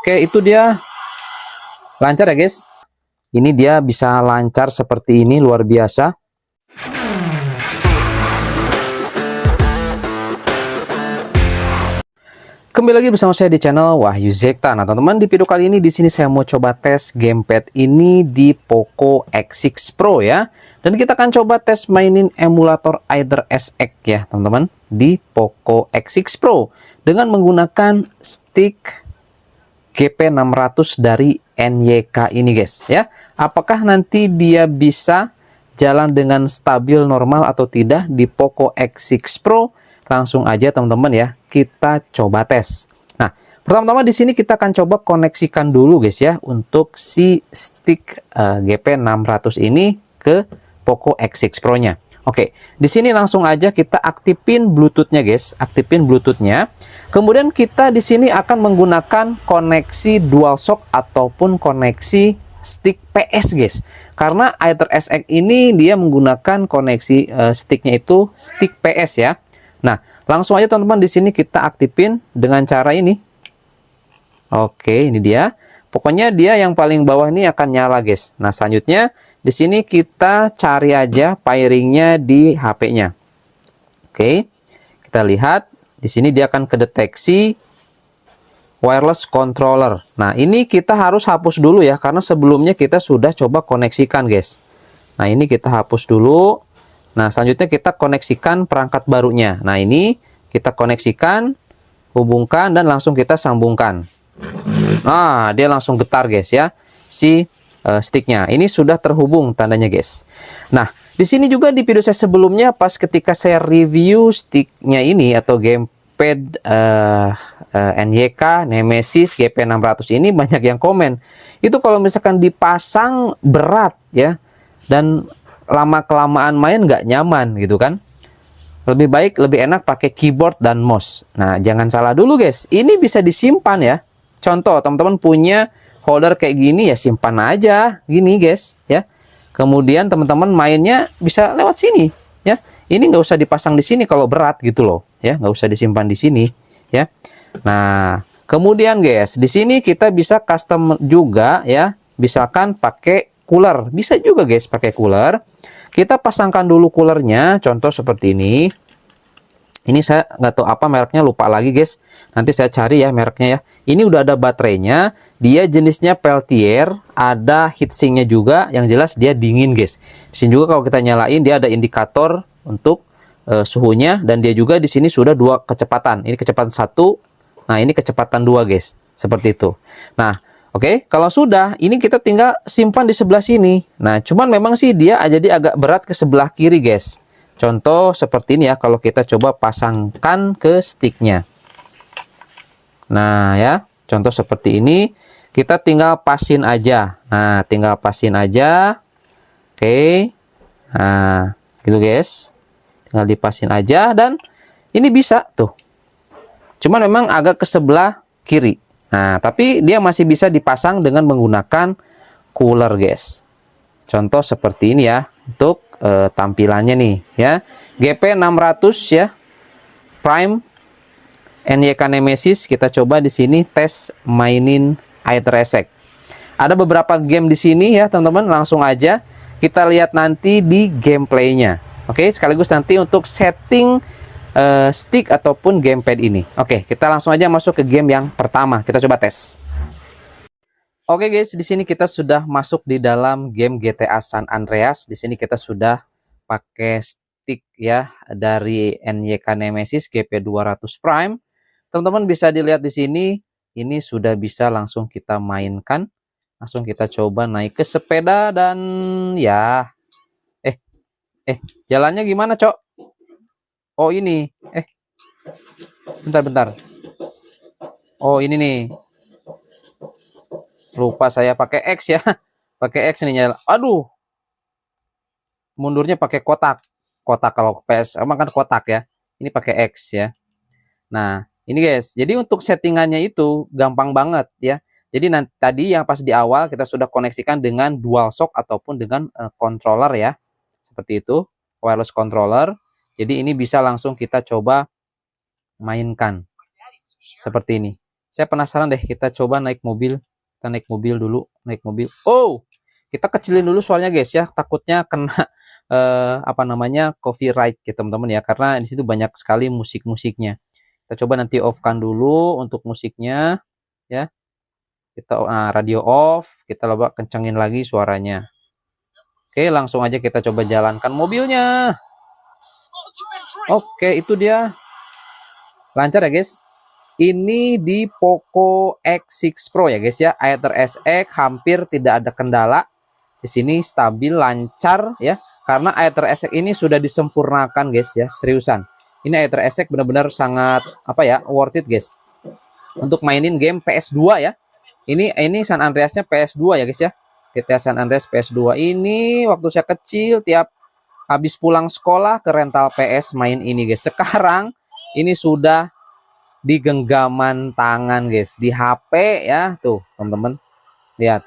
Oke, itu dia lancar ya guys. Ini dia bisa lancar seperti ini, luar biasa. Kembali lagi bersama saya di channel Wahyu Zekta. Nah, teman-teman, di video kali ini di sini saya mau coba tes gamepad ini di Poco X6 Pro ya. Dan kita akan coba tes mainin emulator Aether SX ya, teman-teman, di Poco X6 Pro dengan menggunakan stick GP600 dari NYK ini, guys ya. Apakah nanti dia bisa jalan dengan stabil normal atau tidak di Poco X6 Pro? Langsung aja teman-teman ya, kita coba tes. Nah, pertama-tama di sini kita akan coba koneksikan dulu guys ya untuk si stick GP600 ini ke Poco X6 Pro-nya. Oke, di sini langsung aja kita aktifin Bluetooth-nya guys, aktifin Bluetooth-nya. Kemudian kita di sini akan menggunakan koneksi DualShock ataupun koneksi stick PS guys. Karena Aether SX ini dia menggunakan koneksi sticknya itu stick PS ya. Nah, langsung aja teman-teman di sini kita aktifin dengan cara ini. Oke, ini dia. Pokoknya dia yang paling bawah ini akan nyala, guys. Nah, selanjutnya di sini kita cari aja pairingnya di HP-nya. Oke, kita lihat di sini dia akan kedeteksi wireless controller. Nah, ini kita harus hapus dulu ya, karena sebelumnya kita sudah coba koneksikan, guys. Nah, ini kita hapus dulu. Nah, selanjutnya kita koneksikan perangkat barunya. Nah, ini kita koneksikan, hubungkan, dan langsung kita sambungkan. Nah, dia langsung getar guys ya, si sticknya. Ini sudah terhubung tandanya guys. Nah, di sini juga di video saya sebelumnya, pas ketika saya review sticknya ini atau gamepad NYK Nemesis GP600 ini, banyak yang komen. Itu kalau misalkan dipasang berat ya, dan lama-kelamaan main nggak nyaman gitu kan. Lebih baik, lebih enak pakai keyboard dan mouse. Nah, jangan salah dulu guys, ini bisa disimpan ya. Contoh, teman-teman punya holder kayak gini ya, simpan aja gini guys ya. Kemudian teman-teman mainnya bisa lewat sini ya. Ini nggak usah dipasang di sini kalau berat gitu loh ya, nggak usah disimpan di sini ya. Nah, kemudian guys, di sini kita bisa custom juga ya, misalkan pakai cooler, bisa juga guys pakai cooler. Kita pasangkan dulu coolernya, contoh seperti ini. Ini saya nggak tahu apa mereknya, lupa lagi guys. Nanti saya cari ya mereknya ya. Ini udah ada baterainya, dia jenisnya Peltier, ada heatsinknya juga. Yang jelas dia dingin guys. Di sini juga kalau kita nyalain dia ada indikator untuk suhunya, dan dia juga di sini sudah dua kecepatan. Ini kecepatan 1, nah ini kecepatan 2 guys. Seperti itu. Nah, oke, kalau sudah, ini kita tinggal simpan di sebelah sini. Nah, cuman memang sih dia jadi agak berat ke sebelah kiri, guys. Contoh seperti ini ya, kalau kita coba pasangkan ke sticknya. Nah, ya, contoh seperti ini, kita tinggal pasin aja. Nah, tinggal pasin aja. Oke. Nah, gitu, guys. Tinggal dipasin aja, dan ini bisa tuh. Cuman memang agak ke sebelah kiri. Nah, tapi dia masih bisa dipasang dengan menggunakan cooler, guys. Contoh seperti ini ya, untuk tampilannya nih ya. GP600 ya, Prime NYK Nemesis. Kita coba di sini tes mainin Aether SX. Ada beberapa game di sini ya, teman-teman. Langsung aja kita lihat nanti di gameplaynya. Oke, sekaligus nanti untuk setting stick ataupun gamepad ini. Oke, kita langsung aja masuk ke game yang pertama. Kita coba tes. Oke guys, di sini kita sudah masuk di dalam game GTA San Andreas. Di sini kita sudah pakai stick ya dari NYK Nemesis GP200 Prime. Teman-teman bisa dilihat di sini, ini sudah bisa langsung kita mainkan. Langsung kita coba naik ke sepeda, dan ya jalannya gimana, Cok? Oh, ini. Bentar. Oh, ini nih. Lupa saya pakai X ya. Pakai X nih nyala. Aduh. Mundurnya pakai kotak. Kotak kalau PS emang kan kotak ya. Ini pakai X ya. Nah, ini guys. Jadi untuk settingannya itu gampang banget ya. Jadi nanti tadi yang pas di awal kita sudah koneksikan dengan DualShock ataupun dengan controller ya. Seperti itu, wireless controller. Jadi ini bisa langsung kita coba mainkan seperti ini. Saya penasaran deh, kita coba naik mobil. Kita naik mobil dulu, naik mobil. Oh, kita kecilin dulu soalnya guys ya, takutnya kena apa namanya copyright ya teman-teman ya, karena di situ banyak sekali musik-musiknya. Kita coba nanti off-kan dulu untuk musiknya ya. Kita radio off, kita coba kencengin lagi suaranya. Oke, langsung aja kita coba jalankan mobilnya. Oke, itu dia. Lancar ya guys. Ini di Poco X6 Pro ya guys ya. Aether SX hampir tidak ada kendala. Di sini stabil, lancar ya. Karena Aether SX ini sudah disempurnakan guys ya, seriusan. Ini Aether SX benar-benar sangat apa ya, worth it guys. Untuk mainin game PS2 ya. Ini San Andreasnya PS2 ya guys ya. GTA San Andreas PS2 ini waktu saya kecil tiap habis pulang sekolah ke rental PS main ini guys. Sekarang ini sudah di genggaman tangan guys, di HP ya. Tuh teman-teman lihat,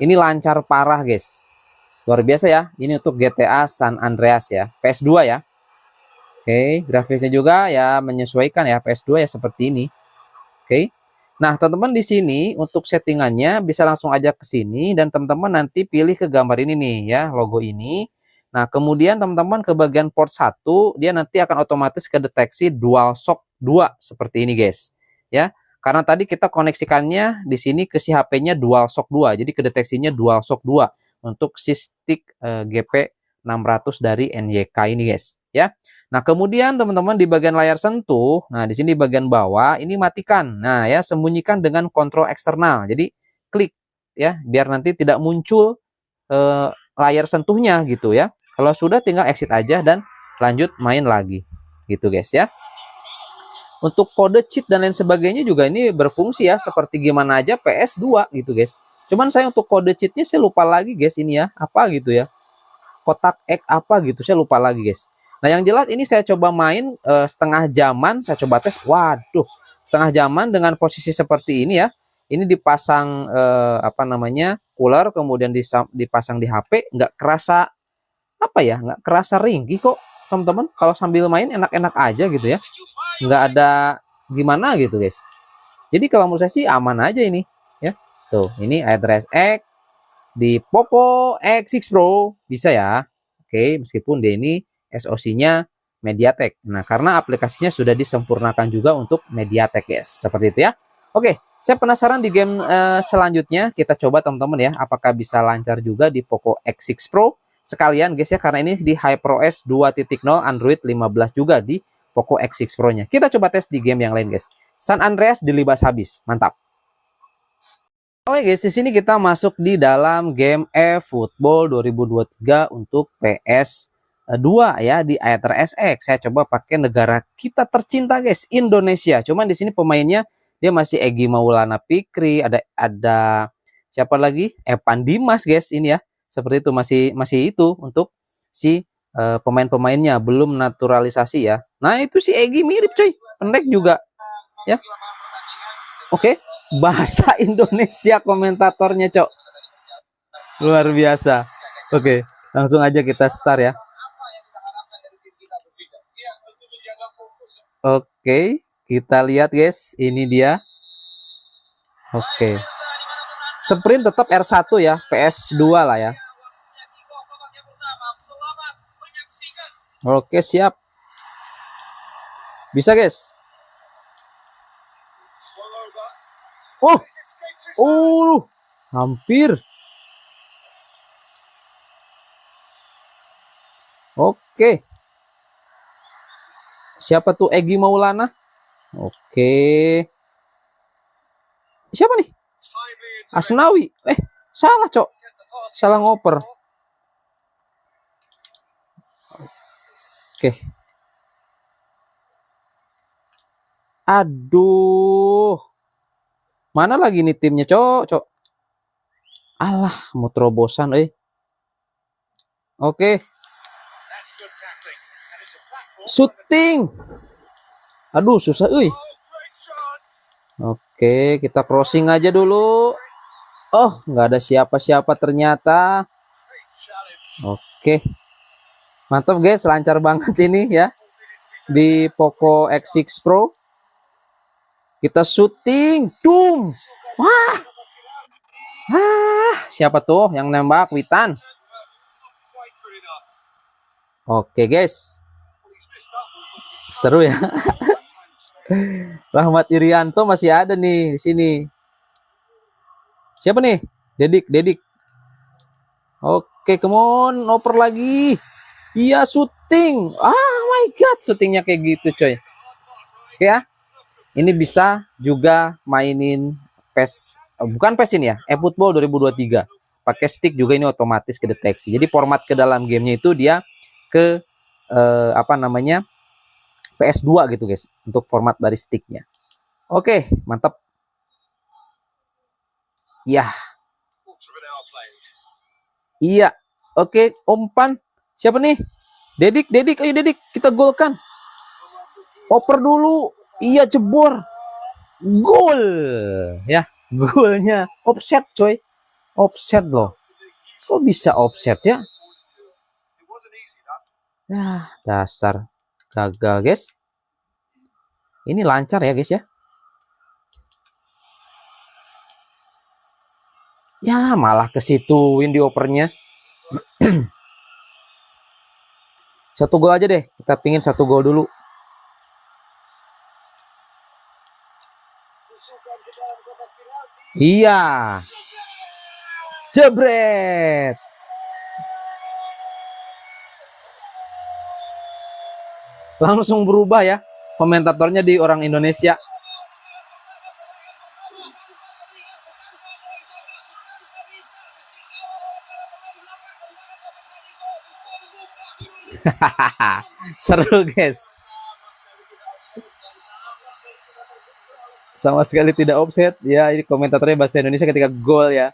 ini lancar parah guys, luar biasa ya. Ini untuk GTA San Andreas ya, PS2 ya. Oke, grafisnya juga ya menyesuaikan ya, PS2 ya seperti ini. Oke, nah teman-teman di sini untuk settingannya bisa langsung aja ke sini dan teman-teman nanti pilih ke gambar ini nih ya, logo ini. Nah kemudian teman-teman ke bagian port 1, dia nanti akan otomatis kedeteksi DualShock 2 seperti ini guys ya, karena tadi kita koneksikannya di sini ke si HP-nya DualShock 2, jadi kedeteksinya DualShock 2 untuk si stick GP600 dari NYK ini guys ya. Nah kemudian teman-teman di bagian layar sentuh, nah di sini di bagian bawah ini matikan, nah ya sembunyikan dengan kontrol eksternal, jadi klik ya biar nanti tidak muncul layar sentuhnya gitu ya. Kalau sudah tinggal exit aja dan lanjut main lagi gitu guys ya. Untuk kode cheat dan lain sebagainya juga ini berfungsi ya, seperti gimana aja PS2 gitu guys. Cuman saya untuk kode cheatnya saya lupa lagi guys, ini ya apa gitu ya, kotak X apa gitu saya lupa lagi guys. Nah yang jelas ini saya coba main setengah jaman, saya coba tes. Waduh, setengah jaman dengan posisi seperti ini ya. Ini dipasang apa namanya cooler, kemudian dipasang di HP, nggak kerasa apa ya, nggak kerasa ringkih kok teman-teman. Kalau sambil main enak-enak aja gitu ya, nggak ada gimana gitu guys. Jadi kalau menurut saya sih aman aja ini ya. Tuh ini Aether SX di Poco X6 Pro bisa ya. Oke, meskipun dia ini SoC-nya MediaTek. Nah, karena aplikasinya sudah disempurnakan juga untuk MediaTek guys. Seperti itu ya. Oke, saya penasaran di game selanjutnya. Kita coba teman-teman ya, apakah bisa lancar juga di Poco X6 Pro sekalian guys ya, karena ini di HyperOS 2.0 Android 15 juga di Poco X6 Pro-nya. Kita coba tes di game yang lain guys. San Andreas dilibas habis. Mantap. Oke guys, di sini kita masuk di dalam game eFootball 2023 untuk PS2 ya di Aether SX. Saya coba pakai negara kita tercinta guys, Indonesia. Cuman di sini pemainnya dia masih Egy Maulana Fikri, ada siapa lagi? Evan Dimas guys ini ya. Seperti itu masih itu untuk si pemain-pemainnya belum naturalisasi ya. Nah, itu si Egy mirip coy, pendek juga ya. Oke, bahasa Indonesia komentatornya, Cok. Luar biasa. Oke, langsung aja kita start ya. Oke, kita lihat guys, ini dia. Oke. Sprint tetap R1 ya, PS2 lah ya. Oke, siap. Bisa guys. Hampir. Oke. Siapa tuh Egy Maulana? Oke. Siapa nih? Asnawi. Salah, Cok. Salah ngoper. Oke. Aduh. Mana lagi nih timnya, Cok? Alah, mau terobosan, Oke. Shooting. Aduh, susah, Oke, kita crossing aja dulu. Oh, nggak ada siapa-siapa ternyata. Oke. Mantap guys, lancar banget ini ya. Di Poco X6 Pro. Kita syuting. Dum. Wah. Siapa tuh yang nembak? Witan. Oke, guys. Seru ya. Rahmat Irianto masih ada nih di sini. Siapa nih? Dedik. Oke, come on, oper lagi. Iya, syuting. My god, syutingnya kayak gitu, coy. Oke ya. Ini bisa juga mainin PES, bukan PES ini ya, eFootball 2023. Pakai stick juga ini otomatis kedeteksi. Jadi format ke dalam gamenya itu dia ke apa namanya? PS2 gitu, guys, untuk format dari sticknya. Oke, mantap. Ya. Iya. Oke, umpan. Siapa nih? Dedik. Ayo Dedik, kita golkan. Oper dulu. Iya, jebor. Gol. Ya, golnya offset, coy. Offset loh. Kok bisa offset ya? Ya, dasar gagal, guys. Ini lancar ya, guys ya. Ya, malah ke situin di opernya. Satu gol aja deh. Kita pingin satu gol dulu. Iya. Jebret. Langsung berubah ya. Komentatornya di orang Indonesia. Seru, guys. Sama sekali tidak offset. Ya, ini komentatornya bahasa Indonesia ketika gol ya.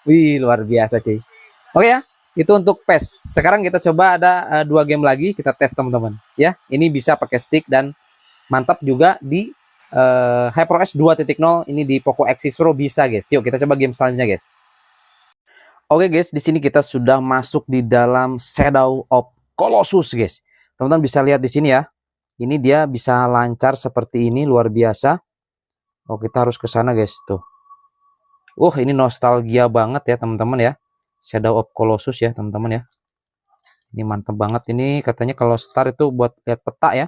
Wih, luar biasa, cuy. Oke ya, itu untuk PES. Sekarang kita coba ada 2 game lagi, kita tes teman-teman. Ya, ini bisa pakai stick dan mantap juga di HyperOS 2.0. Ini di Poco X6 Pro bisa, guys. Yuk kita coba game selanjutnya, guys. Oke, guys, di sini kita sudah masuk di dalam Shadow of Colossus, guys. Teman-teman bisa lihat di sini ya. Ini dia bisa lancar seperti ini, luar biasa. Oh, kita harus ke sana, guys, tuh. Ini nostalgia banget ya, teman-teman ya. Shadow of Colossus ya, teman-teman ya. Ini mantap banget ini, katanya kalau start itu buat lihat peta ya.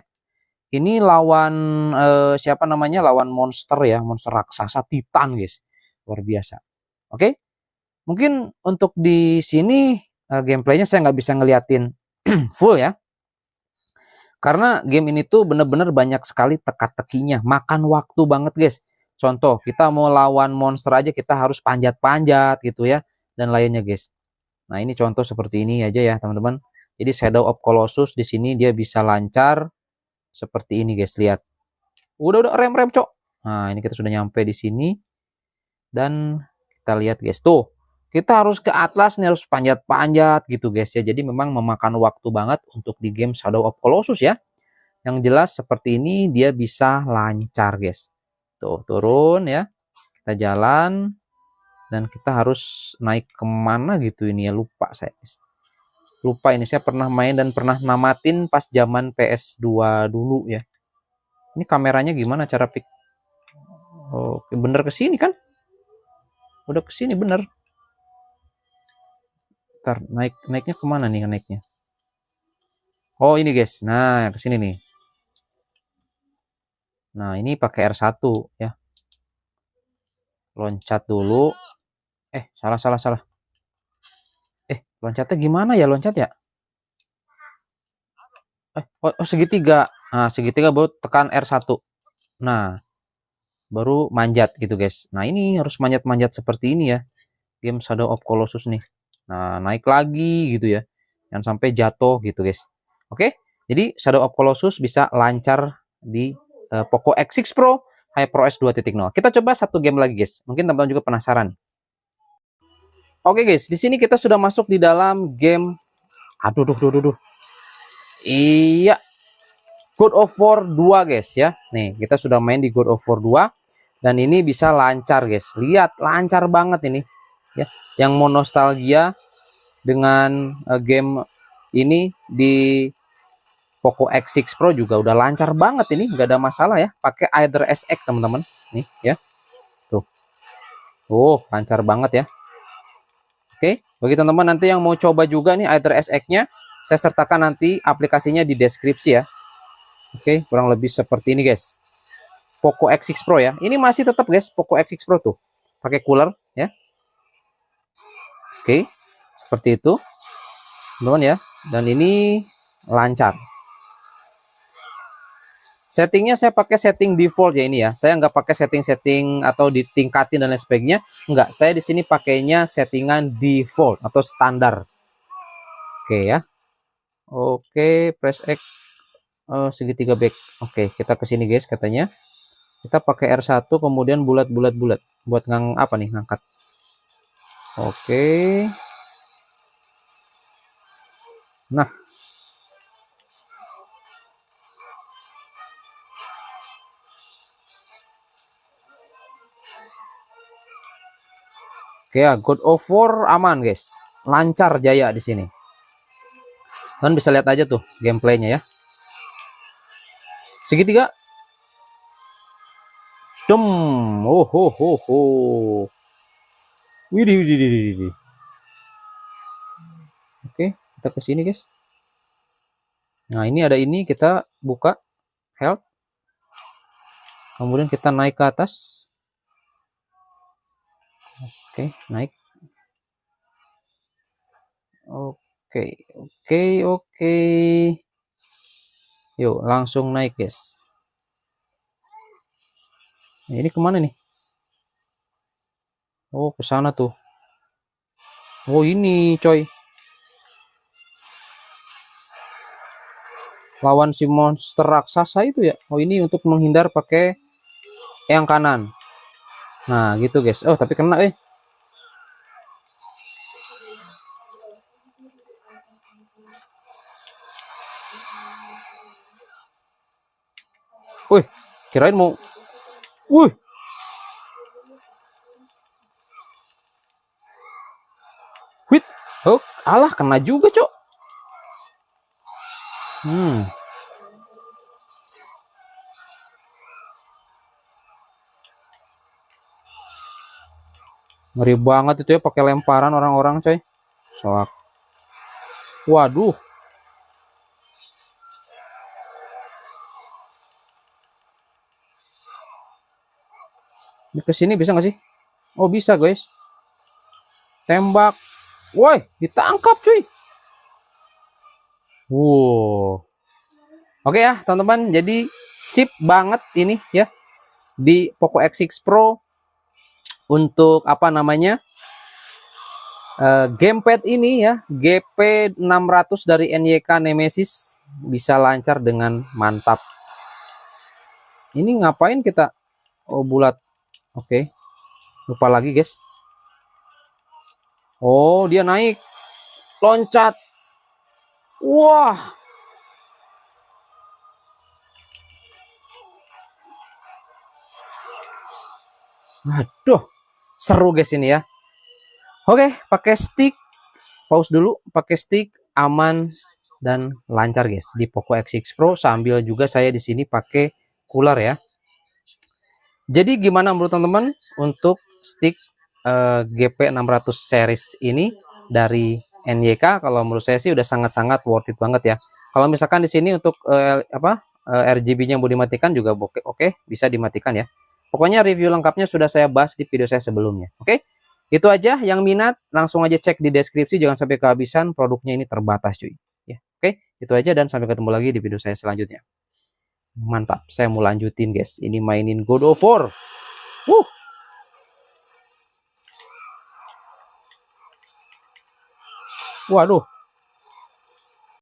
Ini lawan siapa namanya? Lawan monster ya, monster raksasa Titan, guys. Luar biasa. Oke. Mungkin untuk di sini gameplaynya saya nggak bisa ngeliatin full ya. Karena game ini tuh bener-bener banyak sekali teka-tekinya, makan waktu banget, guys. Contoh, kita mau lawan monster aja kita harus panjat-panjat gitu ya, dan lainnya, guys. Nah, ini contoh seperti ini aja ya, teman-teman. Jadi Shadow of Colossus di sini dia bisa lancar seperti ini, guys. Lihat. Udah rem, Cok. Nah, ini kita sudah nyampe di sini. Dan kita lihat, guys. Tuh, kita harus ke atlas nih, harus panjat-panjat gitu, guys ya. Jadi memang memakan waktu banget untuk di game Shadow of Colossus ya. Yang jelas seperti ini dia bisa lancar, guys. Tuh, turun ya. Kita jalan dan kita harus naik kemana gitu ini ya, lupa saya, guys. Lupa ini, saya pernah main dan pernah namatin pas zaman PS2 dulu ya. Ini kameranya gimana cara pick? Oke, bener ke sini kan? Udah ke sini bener. Ntar naiknya kemana nih naiknya? Oh, ini, guys. Nah, ke sini nih. Nah, ini pakai R1 ya. Loncat dulu. Salah. Loncatnya gimana ya loncat ya? Segitiga. Nah, segitiga baru tekan R1. Nah, baru manjat gitu, guys. Nah, ini harus manjat-manjat seperti ini ya. Game Shadow of Colossus nih. Nah, naik lagi gitu ya. Jangan sampai jatuh gitu, guys. Oke. Jadi Shadow of Colossus bisa lancar di Poco X6 Pro HyperOS 2.0. Kita coba satu game lagi, guys. Mungkin teman-teman juga penasaran. Oke, guys, di sini kita sudah masuk di dalam game. Aduh. Iya. God of War 2, guys ya. Nih, kita sudah main di God of War 2 dan ini bisa lancar, guys. Lihat, lancar banget ini. Ya, yang mau nostalgia dengan game ini di Poco X6 Pro juga udah lancar banget ini, nggak ada masalah ya. Pakai Either SX teman-teman, nih ya. Tuh, lancar banget ya. Oke, bagi teman-teman nanti yang mau coba juga nih Either SX-nya, saya sertakan nanti aplikasinya di deskripsi ya. Oke, kurang lebih seperti ini guys. Poco X6 Pro ya. Ini masih tetap guys, Poco X6 Pro tuh. Pakai cooler ya. Oke, seperti itu teman-teman ya. Dan ini lancar. Settingnya saya pakai setting default ya ini ya. Saya nggak pakai setting-setting atau ditingkatin dan lain sebagainya. Nggak, saya di sini pakainya settingan default atau standar. Oke ya. Oke, press X segitiga back. Oke, kita ke sini guys katanya. Kita pakai R1 kemudian bulat-bulat-bulat buat apa nih, ngangkat. Oke. Nah, oke ya, God of War aman guys, lancar jaya di sini. Kalian bisa lihat aja tuh gameplaynya ya. Segitiga, dem, widih, widih, widih, widih. Oke, kita ke sini guys. Nah ini ada ini, kita buka health, kemudian kita naik ke atas. Oke, naik. Oke. Yuk, langsung naik, guys. Nah, ini kemana nih? Oh, ke sana tuh. Oh, ini, coy. Lawan si monster raksasa itu ya. Oh, ini untuk menghindar pakai yang kanan. Nah, gitu, guys. Oh, tapi kena, Wih, kirain mau. Wih. Wih. Oh, alah, kena juga, cok. Ngeri banget itu ya pakai lemparan orang-orang, coy. Soak. Waduh. Ini ke sini bisa nggak sih? Oh, bisa, guys. Tembak. Woi, ditangkap, cuy. Wow. Oke ya, teman-teman. Jadi sip banget ini ya di Poco X6 Pro untuk apa namanya? Gamepad ini ya, GP600 dari NYK Nemesis bisa lancar dengan mantap. Ini ngapain kita? Oh, bulat. Oke. Lupa lagi, guys. Oh, dia naik. Loncat. Wah. Aduh. Seru guys ini ya. Oke, pakai stick. Pause dulu, pakai stick aman dan lancar guys di Poco X6 Pro, sambil juga saya di sini pakai cooler ya. Jadi gimana menurut teman-teman untuk stick GP600 series ini dari NYK? Kalau menurut saya sih udah sangat-sangat worth it banget ya. Kalau misalkan di sini untuk RGB-nya mau dimatikan juga oke, bisa dimatikan ya. Pokoknya review lengkapnya sudah saya bahas di video saya sebelumnya. Oke, itu aja. Yang minat langsung aja cek di deskripsi, jangan sampai kehabisan, produknya ini terbatas cuy. Ya, oke, itu aja dan sampai ketemu lagi di video saya selanjutnya. Mantap, saya mau lanjutin guys. Ini mainin God of War. Waduh.